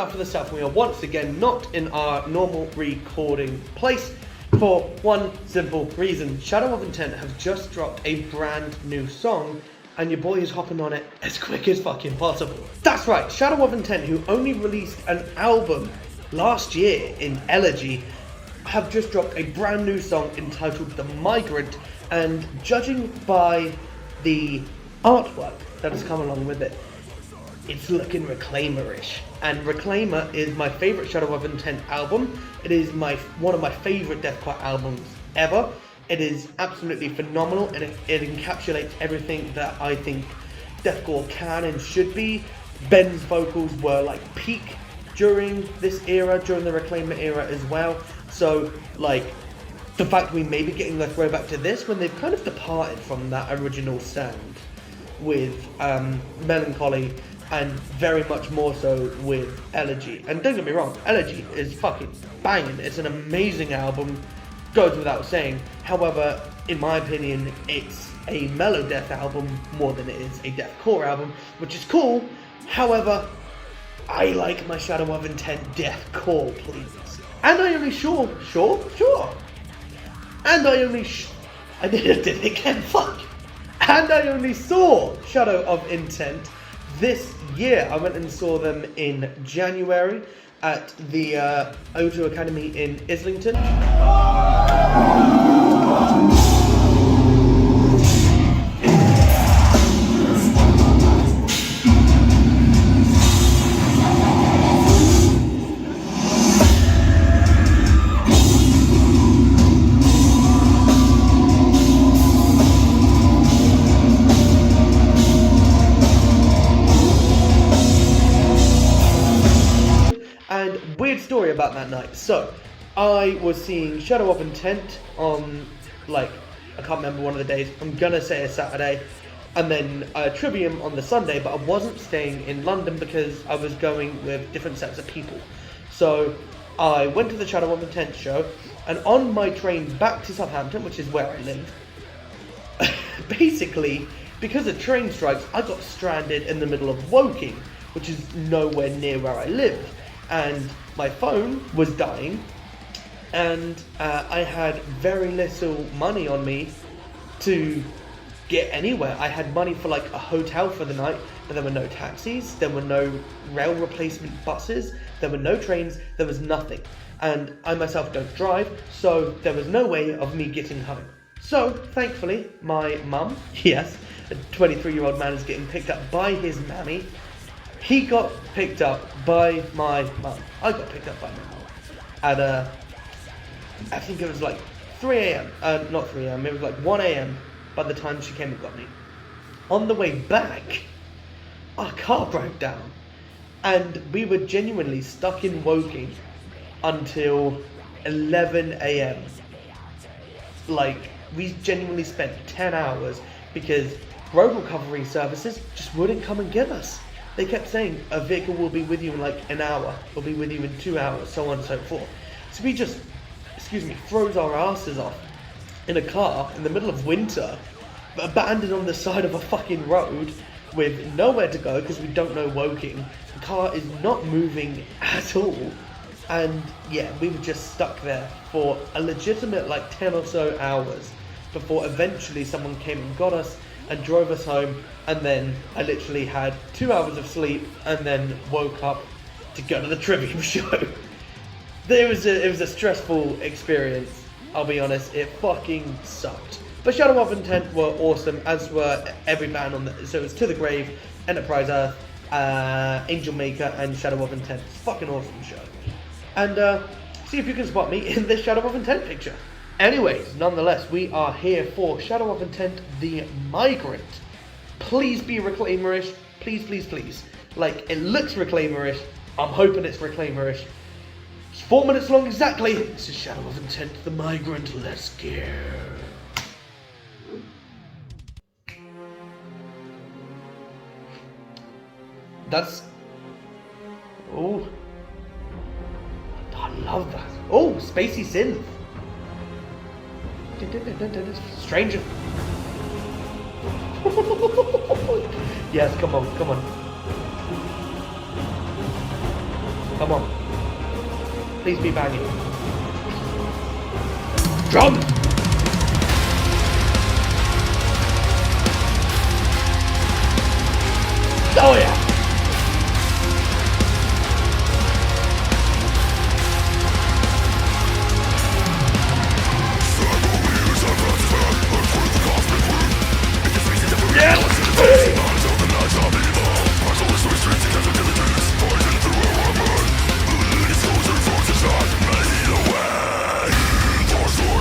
out for the South. We are once again not in our normal recording place for one simple reason. Shadow of Intent have just dropped a brand new song, and your boy is hopping on it as quick as fucking possible. That's right, Shadow of Intent, who only released an album last year in Elegy, have just dropped a brand new song entitled The Migrant, and judging by the artwork that has come along with it, it's looking Reclaimer-ish. And Reclaimer is my favourite Shadow of Intent album. It is one of my favourite deathcore albums ever. It is absolutely phenomenal, and it encapsulates everything that I think deathcore can and should be. Ben's vocals were like peak during this era, during the Reclaimer era as well. So like, the fact we may be getting a throwback to this when they've kind of departed from that original sound with Melancholy, and very much more so with Elegy. And don't get me wrong, Elegy is fucking banging. It's an amazing album, goes without saying. However, in my opinion, it's a mellow death album more than it is a deathcore album, which is cool. However, I like my Shadow of Intent deathcore, please. And I only I did it again, fuck. And I only saw Shadow of Intent this year. I went and saw them in January at the O2 Academy in Islington. And weird story about that night. So, I was seeing Shadow of Intent on, like, I can't remember one of the days. I'm gonna say a Saturday. And then Trivium on the Sunday, but I wasn't staying in London because I was going with different sets of people. So, I went to the Shadow of Intent show, and on my train back to Southampton, which is where I live, basically, because of train strikes, I got stranded in the middle of Woking, which is nowhere near where I live. And my phone was dying, and I had very little money on me to get anywhere. I had money for like a hotel for the night, but there were no taxis, there were no rail replacement buses, there were no trains, there was nothing. And I myself don't drive, so there was no way of me getting home. So, thankfully, my mum, yes, a 23-year-old man is getting picked up by his mammy. He got picked up by my mum. I got picked up by my mum. At, I think it was like 3 a.m. Not 3 a.m., it was like 1 a.m. by the time she came and got me. On the way back, our car broke down. And we were genuinely stuck in Woking until 11 a.m. Like, we genuinely spent 10 hours because road recovery services just wouldn't come and get us. They kept saying a vehicle will be with you in like an hour, will be with you in 2 hours, so on and so forth. So we just, froze our asses off in a car in the middle of winter, abandoned on the side of a fucking road with nowhere to go because we don't know Woking. The car is not moving at all. And yeah, we were just stuck there for a legitimate like 10 or so hours before eventually someone came and got us and drove us home, and then I literally had 2 hours of sleep and then woke up to go to the Trivium show. It was a stressful experience, I'll be honest. It fucking sucked. But Shadow of Intent were awesome, as were every band on the, so it was To The Grave, Enterprise Earth, Angel Maker, and Shadow of Intent. Fucking awesome show. And see if you can spot me in this Shadow of Intent picture. Anyways, nonetheless, we are here for Shadow of Intent, The Migrant. Please be Reclaimer-ish. Please, please, please. Like, it looks Reclaimer-ish. I'm hoping it's Reclaimer-ish. It's 4 minutes long exactly. This is Shadow of Intent, The Migrant. Let's go. That's... Oh. I love that. Oh, spacey synth. Stranger. Yes, come on, come on. Come on. Please be banging. Drum! Oh yeah!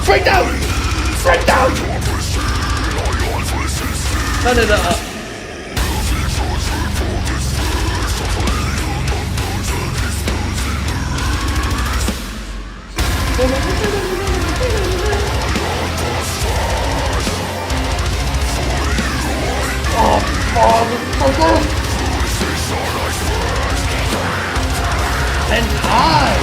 Breakdown! Breakdown! Turn it up. And high!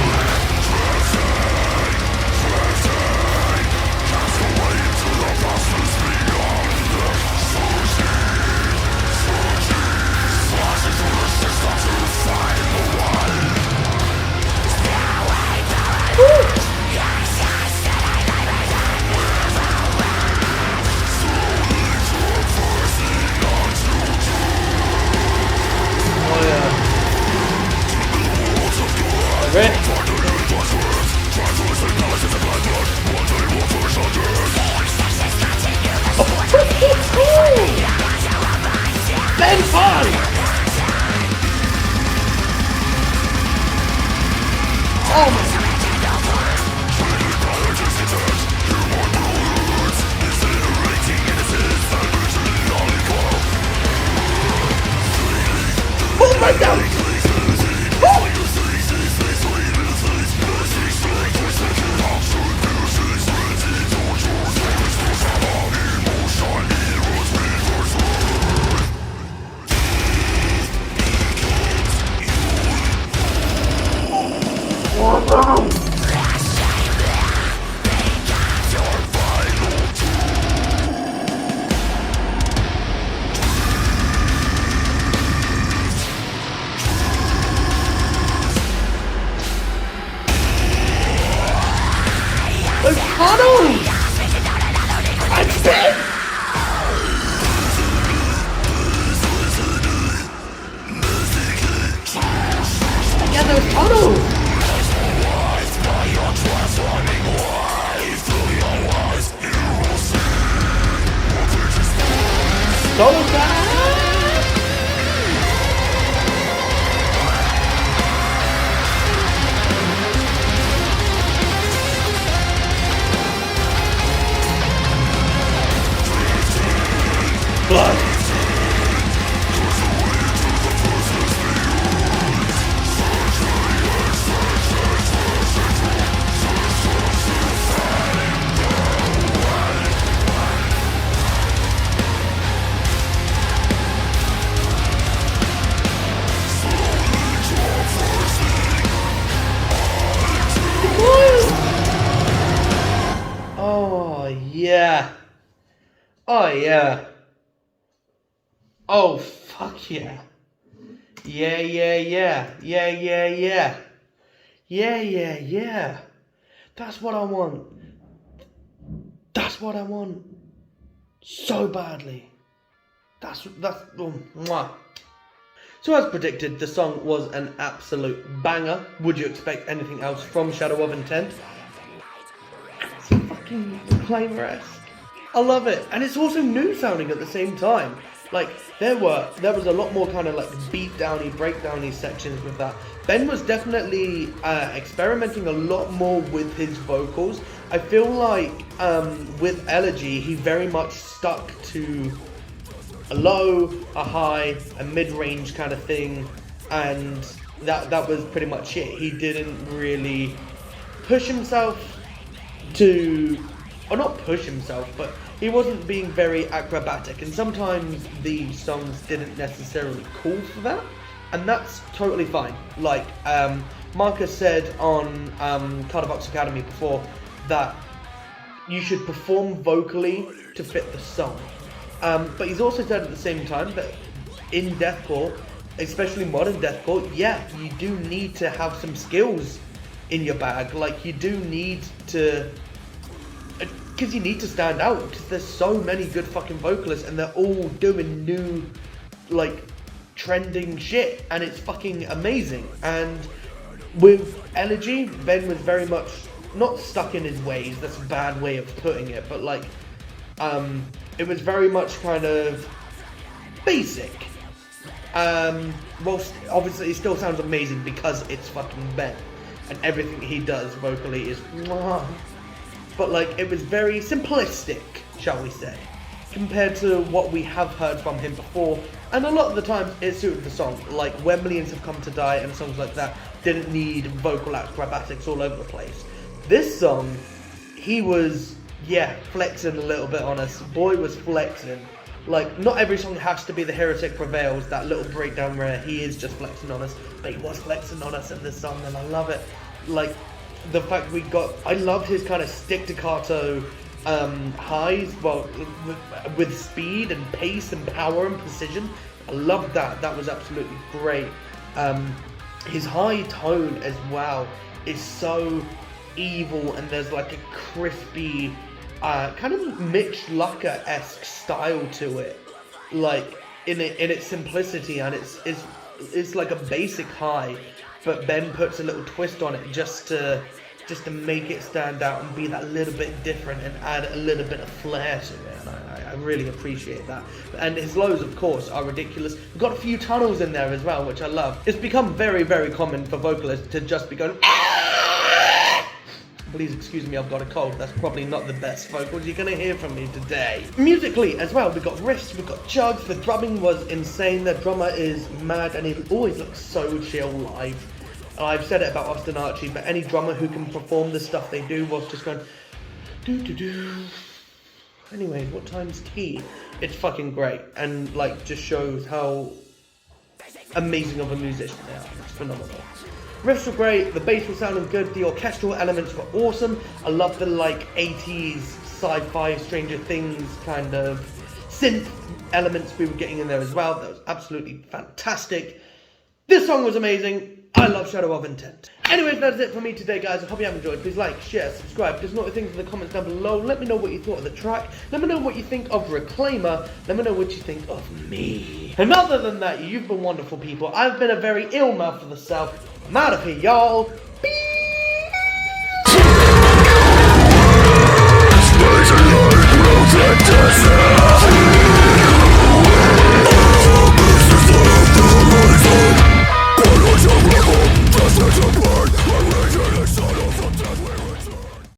Ready? Ben high! Oh my. Oh my God! Those tunnels! I'm dead! Yeah, those tunnels! So bad! Blood. Oh yeah. Oh yeah. Oh fuck yeah. Yeah, yeah, yeah. Yeah, yeah, yeah. Yeah, yeah, yeah. That's what I want. That's what I want. So badly. That's mwah. So as predicted, the song was an absolute banger. Would you expect anything else from Shadow of Intent? It's fucking Reclaimer-esque. I love it. And it's also new sounding at the same time. Like, there was a lot more kind of like beat downy, breakdowny sections with that. Ben was definitely experimenting a lot more with his vocals. I feel like with Elegy, he very much stuck to a low, a high, a mid-range kind of thing, and that was pretty much it. He didn't really push himself to, or not push himself, but he wasn't being very acrobatic, and sometimes the songs didn't necessarily call for that, and that's totally fine. Like Marcus said on Carterbox Academy before, that you should perform vocally to fit the song. But he's also said at the same time that in deathcore, especially modern deathcore, yeah, you do need to have some skills in your bag. Like, you do need to, because you need to stand out, because there's so many good fucking vocalists and they're all doing new, like, trending shit, and it's fucking amazing. And with Elegy, Ben was very much not stuck in his ways, that's a bad way of putting it, but like, it was very much kind of basic. Whilst obviously it still sounds amazing because it's fucking Ben, and everything he does vocally is mwah. But like, it was very simplistic, shall we say, compared to what we have heard from him before, and a lot of the times it suited the song. Like, When Millions Have Come to Die and songs like that didn't need vocal acrobatics all over the place. This song, he was, yeah, flexing a little bit on us. Boy was flexing. Like, not every song has to be The Heretic Prevails, that little breakdown where he is just flexing on us, but he was flexing on us in this song, and I love it. Like, the fact I loved his kind of staccato highs, well, with speed and pace and power and precision. I loved that. That was absolutely great. His high tone as well is so evil, and there's like a crispy, kind of Mitch Lucker-esque style to it, like in its simplicity, and it's like a basic high, but Ben puts a little twist on it just to make it stand out and be that little bit different and add a little bit of flair to it, and I really appreciate that. And his lows, of course, are ridiculous. We've got a few tunnels in there as well, which I love. It's become very, very common for vocalists to just be going, please excuse me, I've got a cold. That's probably not the best vocals you're gonna hear from me today. Musically as well, we've got riffs, we've got chugs. The drumming was insane. The drummer is mad, and he always looks so chill live. I've said it about Austin Archie, but any drummer who can perform the stuff they do whilst just going do. Anyways, what time's tea? It's fucking great, and like, just shows how amazing of a musician they are. It's phenomenal. Riffs were great, the bass was sounding good, the orchestral elements were awesome. I love the like 80s sci-fi Stranger Things kind of synth elements we were getting in there as well. That was absolutely fantastic. This song was amazing. I love Shadow of Intent. Anyways, that's it for me today, guys. I hope you have enjoyed. Please like, share, subscribe. Just note things in the comments down below. Let me know what you thought of the track. Let me know what you think of Reclaimer. Let me know what you think of me. And other than that, you've been wonderful people. I've been a very ill mouth for the South. I'm out of here, y'all. Peace.